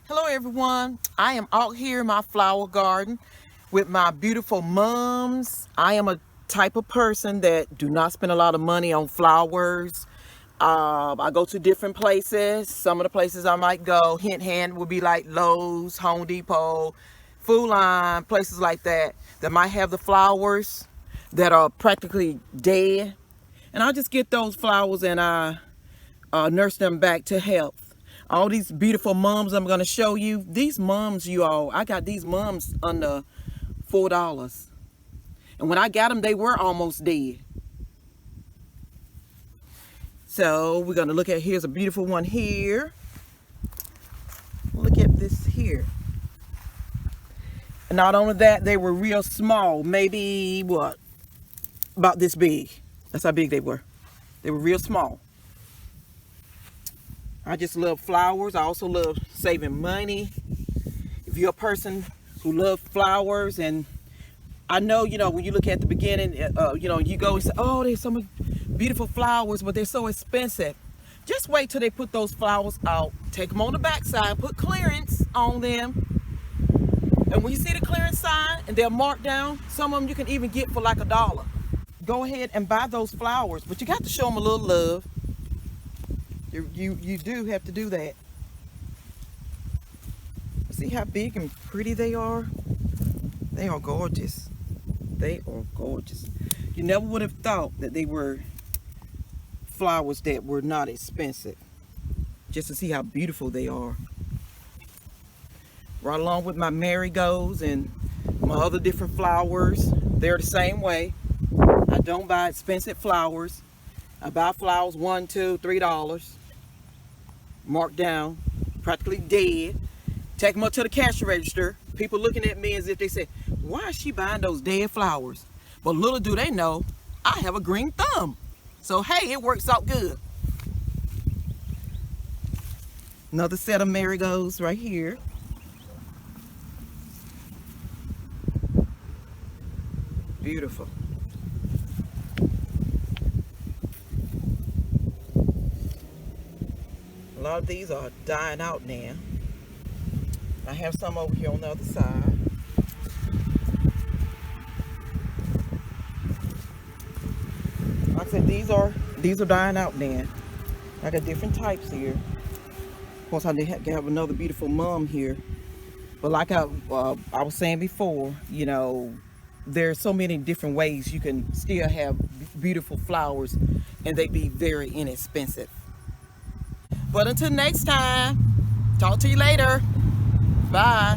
Hello everyone, I am out here in my flower garden with my beautiful mums. I am a type of person that do not spend a lot of money on flowers. I go to different places. Some of the places I might go, hint hand, would be like Lowe's, Home Depot, Food Line, places like that might have the flowers that are practically dead. And I just get those flowers and I nurse them back to health. All these beautiful mums I'm going to show you. These mums, you all, I got these mums under $4. And when I got them, they were almost dead. So we're going to look at, here's a beautiful one here. Look at this here. And not only that, they were real small. Maybe, what, about this big. That's how big they were. They were real small. I just love flowers. I also love saving money. If you're a person who loves flowers, and I know, when you look at the beginning, you go and say, oh, there's some beautiful flowers, but they're so expensive. Just wait till they put those flowers out. Take them on the backside, put clearance on them. And when you see the clearance sign and they're marked down, some of them you can even get for like $1. Go ahead and buy those flowers, but you got to show them a little love. You do have to do that. See how big and pretty they are? They are gorgeous. They are gorgeous. You never would have thought that they were flowers that were not expensive. Just to see how beautiful they are. Right along with my marigolds and my other different flowers. They're the same way. I don't buy expensive flowers. I buy flowers $1, $2, $3. Marked down, practically dead. Take them up to the cash register. People looking at me as if they say, why is she buying those dead flowers? But little do they know, I have a green thumb. So hey, it works out good. Another set of marigolds right here. Beautiful. A lot of these are dying out now. I have some over here on the other side. Like I said, these are dying out now. I got different types here. Of course, I have another beautiful mum here. But like I was saying before, there's so many different ways you can still have beautiful flowers, and they be very inexpensive. But until next time, talk to you later. Bye.